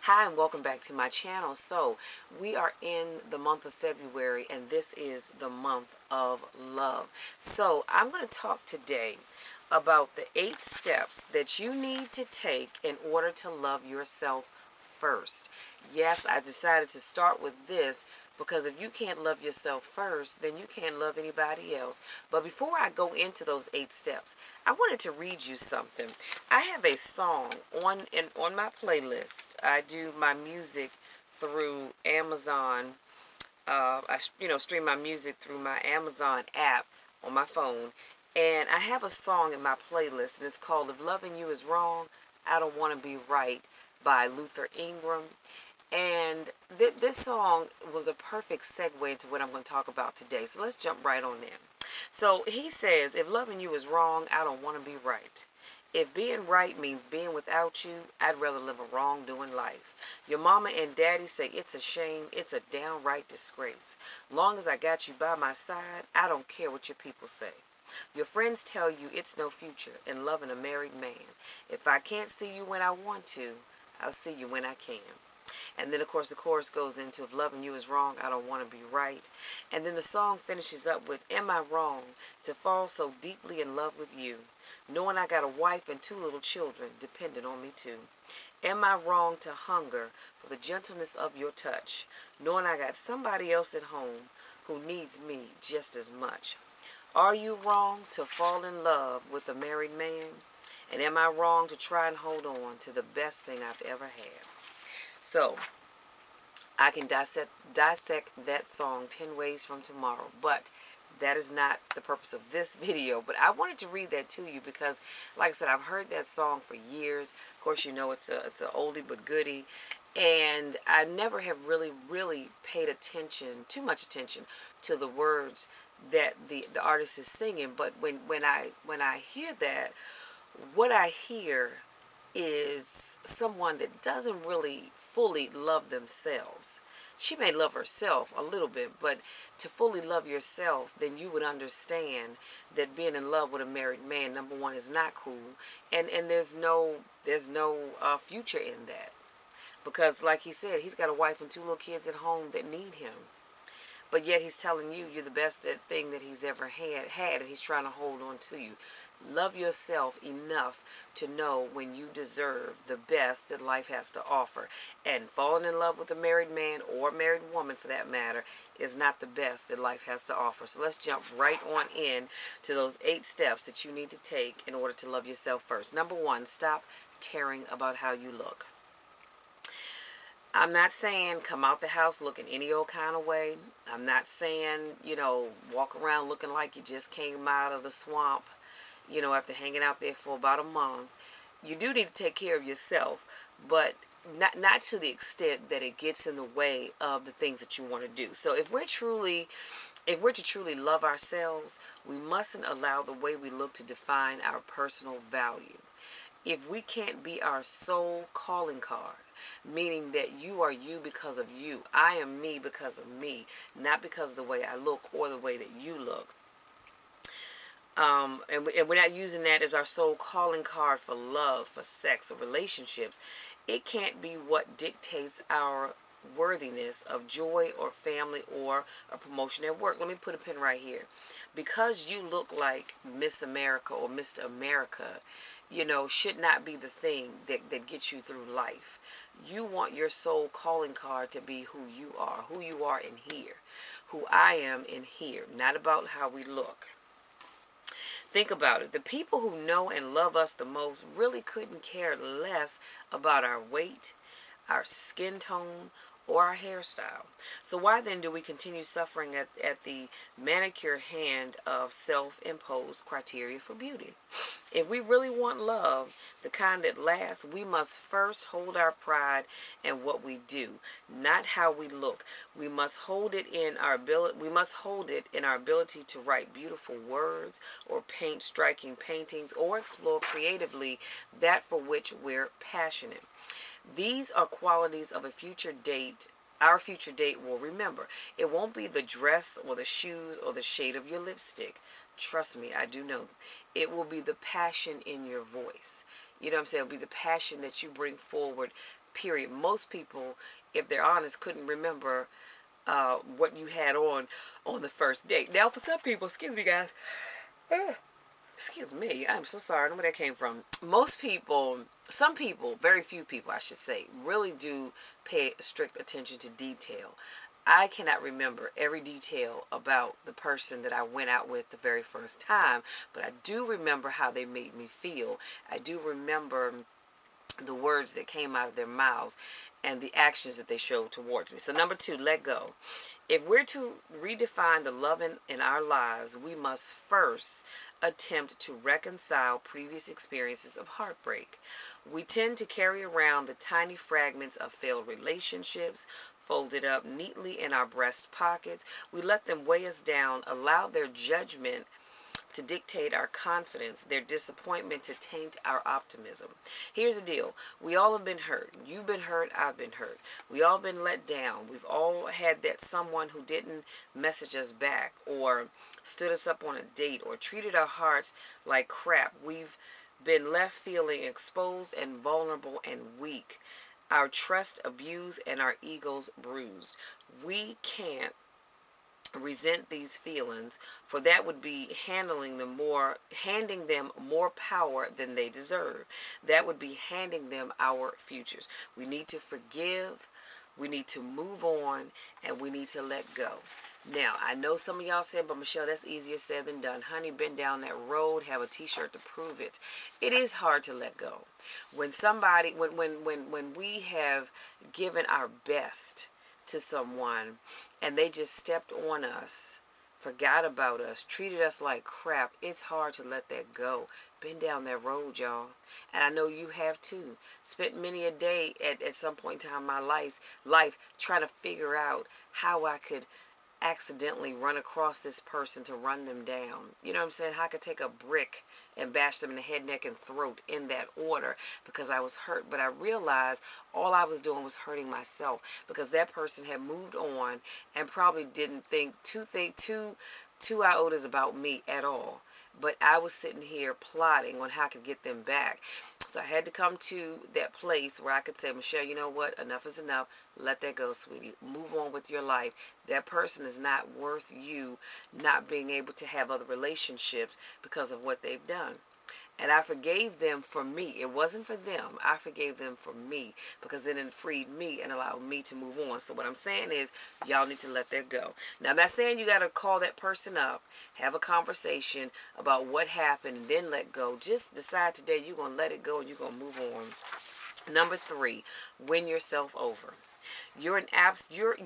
Hi and welcome back to my channel. So we are in the month of February and this is the month of love. So I'm going to talk today about the 8 steps that you need to take in order to love yourself first. Yes, I decided to start with this because if you can't love yourself first, then you can't love anybody else. But before I go into those 8 steps, I wanted to read you something. I have a song on my playlist. I do my music through Amazon. I stream my music through my Amazon app on my phone, and I have a song in my playlist, and it's called "If Loving You Is Wrong, I Don't Want to Be Right" by Luther Ingram. And this song was a perfect segue into what I'm going to talk about today. So let's jump right on in. So he says, if loving you is wrong, I don't want to be right. If being right means being without you, I'd rather live a wrongdoing life. Your mama and daddy say it's a shame, it's a downright disgrace. Long as I got you by my side, I don't care what your people say. Your friends tell you it's no future in loving a married man. If I can't see you when I want to, I'll see you when I can. And then, of course, the chorus goes into, if loving you is wrong, I don't want to be right. And then the song finishes up with, am I wrong to fall so deeply in love with you, knowing I got a wife and 2 little children dependent on me too? Am I wrong to hunger for the gentleness of your touch, knowing I got somebody else at home who needs me just as much? Are you wrong to fall in love with a married man? And am I wrong to try and hold on to the best thing I've ever had? So, I can dissect that song 10 ways from tomorrow, but that is not the purpose of this video. But I wanted to read that to you because, like I said, I've heard that song for years. Of course, you know it's a oldie but goodie, and I never have really paid too much attention to the words that the artist is singing. But when I hear that, what I hear is someone that doesn't really fully love themselves. She may love herself a little bit, but to fully love yourself, then you would understand that being in love with a married man, number one, is not cool, and there's no future in that, because like he said, he's got a wife and 2 little kids at home that need him. But yet he's telling you you're the best thing that he's ever had, and he's trying to hold on to you. Love yourself enough to know when you deserve the best that life has to offer. And falling in love with a married man, or a married woman for that matter, is not the best that life has to offer. So let's jump right on in to those 8 steps that you need to take in order to love yourself first. Number 1, stop caring about how you look. I'm not saying come out the house looking any old kind of way. I'm not saying, walk around looking like you just came out of the swamp, after hanging out there for about a month. You do need to take care of yourself, but not to the extent that it gets in the way of the things that you want to do. So if we're to truly love ourselves, we mustn't allow the way we look to define our personal value. If we can't be our sole calling card, meaning that you are you because of you, I am me because of me, not because of the way I look or the way that you look. And we're not using that as our sole calling card for love, for sex, or relationships. It can't be what dictates our worthiness of joy or family or a promotion at work. Let me put a pin right here. Because you look like Miss America or Mr. America, should not be the thing that gets you through life. You want your soul calling card to be who you are in here, who I am in here, not about how we look. Think about it. The people who know and love us the most really couldn't care less about our weight, our skin tone, or our hairstyle. So why then do we continue suffering at the manicured hand of self-imposed criteria for beauty? If we really want love, the kind that lasts, we must first hold our pride in what we do, not how we look. We must hold it in our ability to write beautiful words, or paint striking paintings, or explore creatively that for which we're passionate. These are qualities of a future date. Our future date will remember. It won't be the dress or the shoes or the shade of your lipstick. Trust me, I do know. It will be the passion in your voice. You know what I'm saying? It'll be the passion that you bring forward period. Most people, if they're honest, couldn't remember what you had on the first date. Now, for some people, excuse me, guys. Excuse me, I'm so sorry. I don't know where that came from. Most people, some people, very few people, I should say, really do pay strict attention to detail. I cannot remember every detail about the person that I went out with the very first time, but I do remember how they made me feel. I do remember the words that came out of their mouths and the actions that they showed towards me. So number 2, let go. If we're to redefine the love in our lives, we must first attempt to reconcile previous experiences of heartbreak. We tend to carry around the tiny fragments of failed relationships, folded up neatly in our breast pockets. We let them weigh us down, allow their judgment to dictate our confidence, their disappointment to taint our optimism. Here's the deal. We all have been hurt. You've been hurt. I've been hurt. We all been let down. We've all had that someone who didn't message us back or stood us up on a date or treated our hearts like crap. We've been left feeling exposed and vulnerable and weak. Our trust abused and our egos bruised. We can't resent these feelings, for that would be handing them more power than they deserve. That would be handing them our futures. We need to forgive, we need to move on, and we need to let go. Now, I know some of y'all said, but Michelle, that's easier said than done. Honey, been down that road, have a t-shirt to prove it. It is hard to let go. When somebody, when we have given our best to someone and they just stepped on us, forgot about us, treated us like crap, it's hard to let that go. Been down that road, y'all. And I know you have too. Spent many a day at some point in time in my life trying to figure out how I could accidentally run across this person to run them down. You know what I'm saying? How I could take a brick and bash them in the head, neck, and throat in that order because I was hurt. But I realized all I was doing was hurting myself because that person had moved on and probably didn't think two iotas about me at all. But I was sitting here plotting on how I could get them back. So I had to come to that place where I could say, Michelle, you know what? Enough is enough. Let that go, sweetie. Move on with your life. That person is not worth you not being able to have other relationships because of what they've done. And I forgave them for me. It wasn't for them. I forgave them for me because then it freed me and allowed me to move on. So what I'm saying is y'all need to let that go. Now, I'm not saying you got to call that person up, have a conversation about what happened, and then let go. Just decide today you're going to let it go and you're going to move on. Number 3, win yourself over. You're an absolute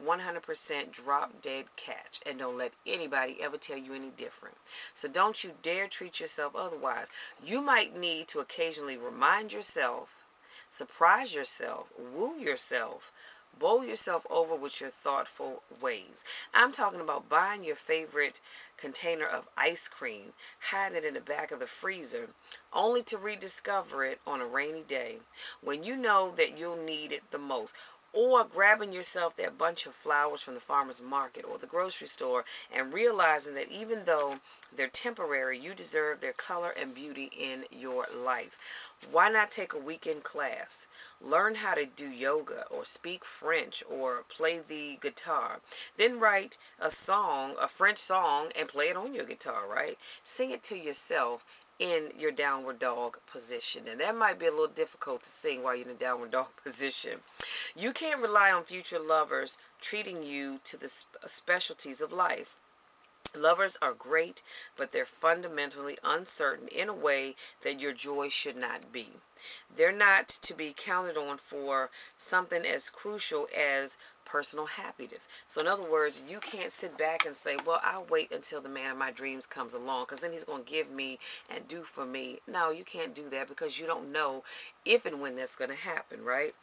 100% drop dead catch, and don't let anybody ever tell you any different. So don't you dare treat yourself otherwise. You might need to occasionally remind yourself, surprise yourself, woo yourself, bowl yourself over with your thoughtful ways. I'm talking about buying your favorite container of ice cream, hiding it in the back of the freezer, only to rediscover it on a rainy day when you know that you'll need it the most. Or grabbing yourself that bunch of flowers from the farmer's market or the grocery store and realizing that even though they're temporary, you deserve their color and beauty in your life. Why not take a weekend class? Learn how to do yoga or speak French or play the guitar. Then write a song, a French song, and play it on your guitar, right? Sing it to yourself in your downward dog position. And that might be a little difficult to sing while you're in a downward dog position. You can't rely on future lovers treating you to the specialties of life. Lovers are great, but they're fundamentally uncertain in a way that your joy should not be. They're not to be counted on for something as crucial as personal happiness. So in other words, you can't sit back and say, well, I'll wait until the man of my dreams comes along because then he's going to give me and do for me. No, you can't do that because you don't know if and when that's going to happen, right?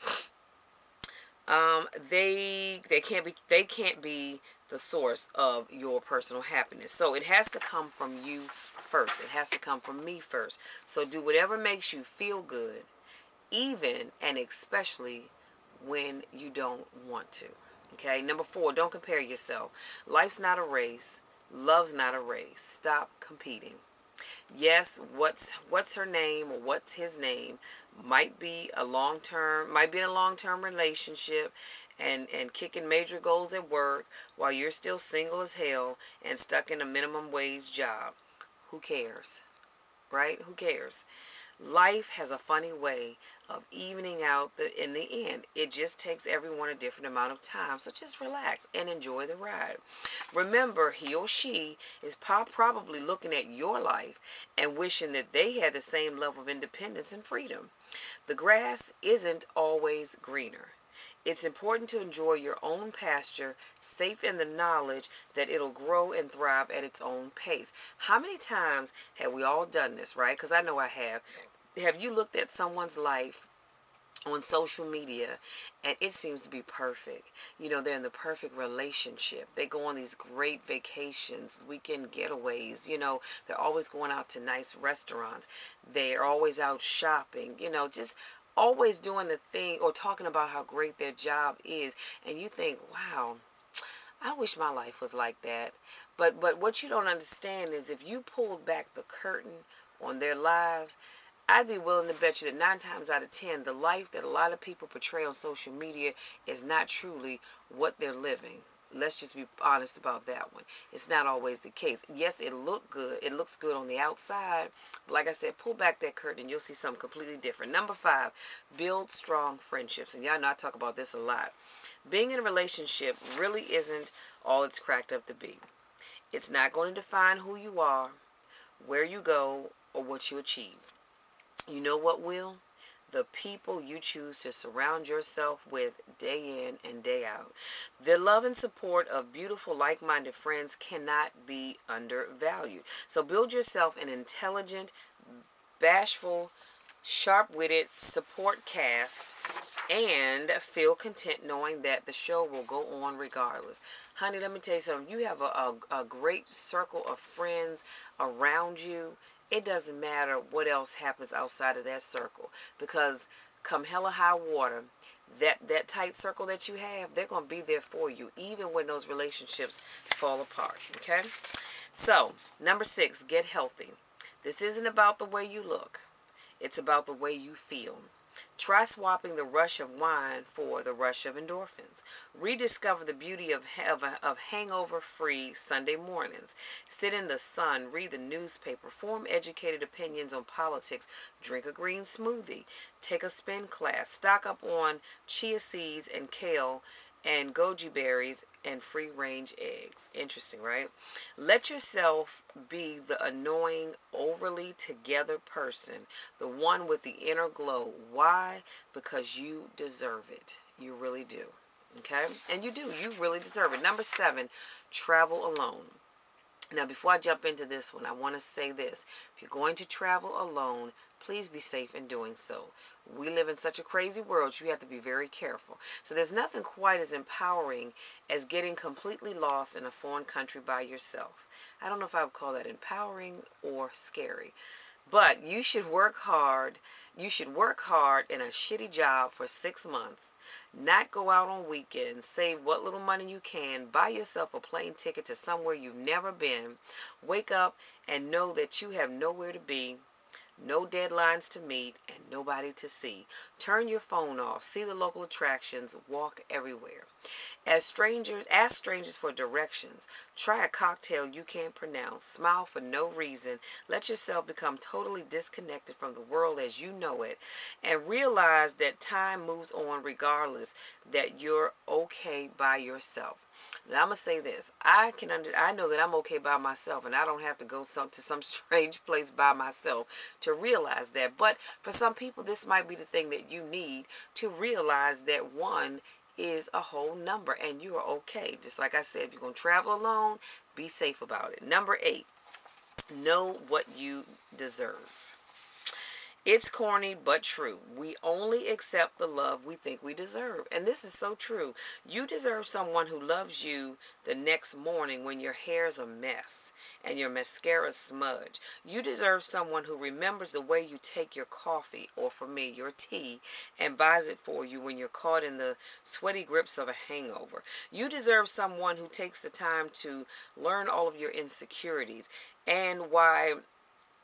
They can't be the source of your personal happiness. So it has to come from you first. It has to come from me first. So do whatever makes you feel good, even and especially when you don't want to. Okay? Number 4, don't compare yourself. Life's not a race. Love's not a race. Stop competing. Yes, what's her name or what's his name might be in a long-term relationship and kicking major goals at work while you're still single as hell and stuck in a minimum wage job. Who cares? Right? Who cares? Life has a funny way of evening out in the end. It just takes everyone a different amount of time. So just relax and enjoy the ride. Remember, he or she is probably looking at your life and wishing that they had the same level of independence and freedom. The grass isn't always greener. It's important to enjoy your own pasture, safe in the knowledge that it'll grow and thrive at its own pace. How many times have we all done this, right? Because I know I have. Have you looked at someone's life on social media and it seems to be perfect? You know, they're in the perfect relationship. They go on these great vacations, weekend getaways. You know, they're always going out to nice restaurants. They're always out shopping, you know, just always doing the thing or talking about how great their job is. And you think, wow, I wish my life was like that. But what you don't understand is if you pulled back the curtain on their lives, I'd be willing to bet you that 9 times out of 10, the life that a lot of people portray on social media is not truly what they're living. Let's just be honest about that one. It's not always the case. Yes, it look good. It looks good on the outside. But like I said, pull back that curtain and you'll see something completely different. Number 5, build strong friendships. And y'all know I talk about this a lot. Being in a relationship really isn't all it's cracked up to be. It's not going to define who you are, where you go, or what you achieve. You know what will? The people you choose to surround yourself with day in and day out. The love and support of beautiful, like minded friends cannot be undervalued. So build yourself an intelligent, bashful, sharp witted support cast and feel content knowing that the show will go on regardless. Honey, let me tell you something. You have a great circle of friends around you. It doesn't matter what else happens outside of that circle because come hell or high water, that tight circle that you have, they're going to be there for you even when those relationships fall apart. Okay? So, number 6, get healthy. This isn't about the way you look. It's about the way you feel. Try swapping the rush of wine for the rush of endorphins. Rediscover the beauty of hangover-free Sunday mornings. Sit in the sun, read the newspaper, form educated opinions on politics, drink a green smoothie, take a spin class, stock up on chia seeds and kale and goji berries and free range eggs. Interesting, right? Let yourself be the annoying, overly together person, the one with the inner glow. Why? Because you deserve it. You really do. Okay? And you do. You really deserve it. Number 7, travel alone. Now, before I jump into this one, I want to say this. If you're going to travel alone, please be safe in doing so. We live in such a crazy world, you have to be very careful. So there's nothing quite as empowering as getting completely lost in a foreign country by yourself. I don't know if I would call that empowering or scary. But you should work hard. You should work hard in a shitty job for 6 months. Not go out on weekends. Save what little money you can. Buy yourself a plane ticket to somewhere you've never been. Wake up and know that you have nowhere to be, no deadlines to meet, and nobody to see. Turn your phone off. See the local attractions. Walk everywhere. Ask strangers for directions. Try a cocktail you can't pronounce. Smile for no reason. Let yourself become totally disconnected from the world as you know it. And realize that time moves on regardless, that you're okay by yourself. Now, I'm going to say this. I know that I'm okay by myself, and I don't have to go to some strange place by myself to realize that. But for some people, this might be the thing that you need to realize that one is a whole number and you are okay. Just like I said, if you're going to travel alone, be safe about it. Number 8, know what you deserve. It's corny but true. We only accept the love we think we deserve. And this is so true. You deserve someone who loves you the next morning when your hair's a mess and your mascara smudge. You deserve someone who remembers the way you take your coffee, or for me, your tea, and buys it for you when you're caught in the sweaty grips of a hangover. You deserve someone who takes the time to learn all of your insecurities and why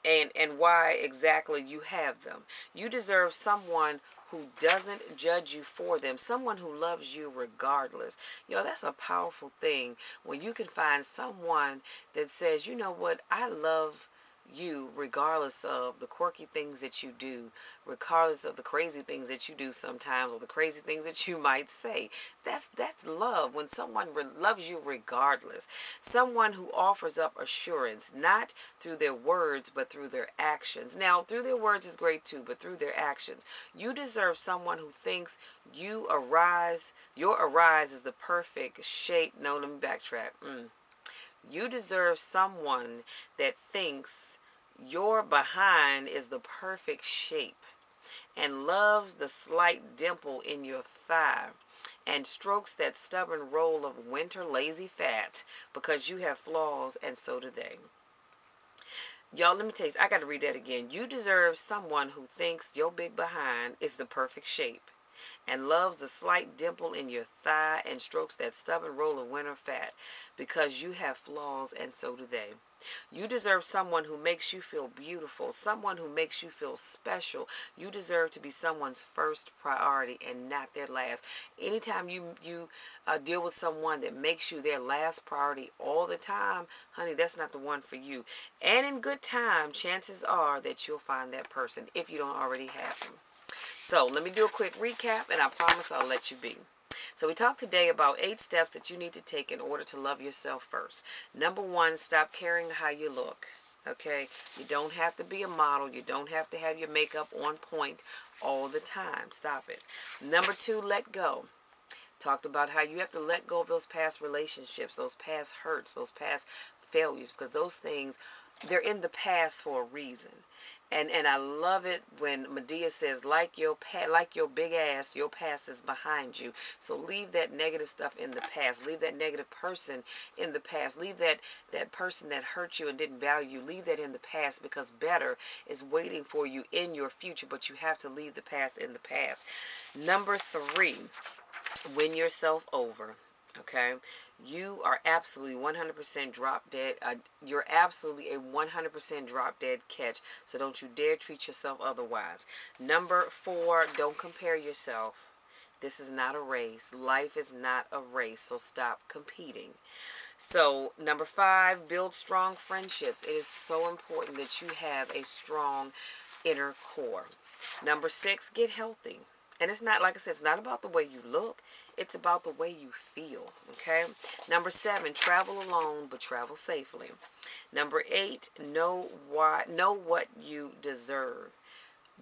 and why exactly you have them. You deserve someone who doesn't judge you for them, someone who loves you regardless. That's a powerful thing when you can find someone that says, you know what, I love you regardless of the quirky things that you do, regardless of the crazy things that you do sometimes, or the crazy things that you might say. That's love, when someone loves you regardless. Someone who offers up assurance, not through their words but through their actions. Now, through their words is great too, but through their actions. You deserve someone who thinks your arise is the perfect shape. No, let me backtrack. You deserve someone that thinks your behind is the perfect shape and loves the slight dimple in your thigh and strokes that stubborn roll of winter lazy fat because you have flaws and so do they. Y'all, let me tell you, I got to read that again. You deserve someone who thinks your big behind is the perfect shape and loves the slight dimple in your thigh and strokes that stubborn roll of winter fat because you have flaws and so do they. You deserve someone who makes you feel beautiful, someone who makes you feel special. You deserve to be someone's first priority and not their last. Anytime you deal with someone that makes you their last priority all the time, honey, that's not the one for you. And in good time, chances are that you'll find that person if you don't already have them. So let me do a quick recap, and I promise I'll let you be. So we talked today about 8 steps that you need to take in order to love yourself first. Number 1, stop caring how you look. Okay? You don't have to be a model. You don't have to have your makeup on point all the time. Stop it. Number 2, let go. Talked about how you have to let go of those past relationships, those past hurts, those past failures, because those things, they're in the past for a reason. And I love it when Medea says, like your big ass, your past is behind you. So leave that negative stuff in the past. Leave that negative person in the past. Leave that person that hurt you and didn't value you. Leave that in the past, because better is waiting for you in your future. But you have to leave the past in the past. Number 3, win yourself over. Okay, you are absolutely 100% drop dead. You're absolutely a 100% drop dead catch. So don't you dare treat yourself otherwise. Number 4, don't compare yourself. This is not a race. Life is not a race. So stop competing. So number 5, build strong friendships. It is so important that you have a strong inner core. Number 6, get healthy. And it's not, like I said, it's not about the way you look. It's about the way you feel, okay? Number 7, travel alone, but travel safely. Number 8, know what you deserve.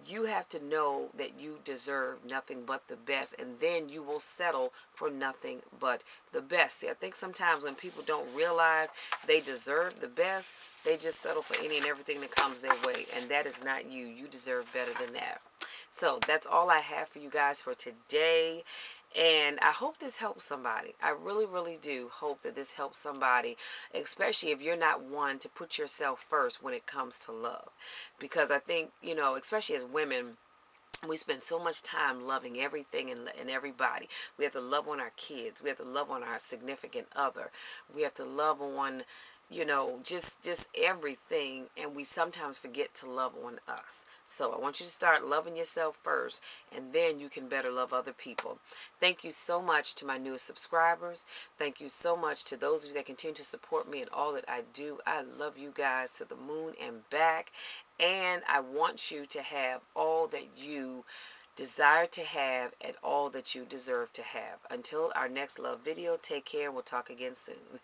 You have to know that you deserve nothing but the best, and then you will settle for nothing but the best. See, I think sometimes when people don't realize they deserve the best, they just settle for any and everything that comes their way, and that is not you. You deserve better than that. So that's all I have for you guys for today. And I hope this helps somebody. I really, really do hope that this helps somebody, especially if you're not one to put yourself first when it comes to love. Because I think, especially as women, we spend so much time loving everything and everybody. We have to love on our kids. We have to love on our significant other. We have to love on, just everything. And we sometimes forget to love on us. So I want you to start loving yourself first, and then you can better love other people. Thank you so much to my newest subscribers. Thank you so much to those of you that continue to support me in all that I do. I love you guys to the moon and back. And I want you to have all that you desire to have and all that you deserve to have. Until our next love video, take care. We'll talk again soon.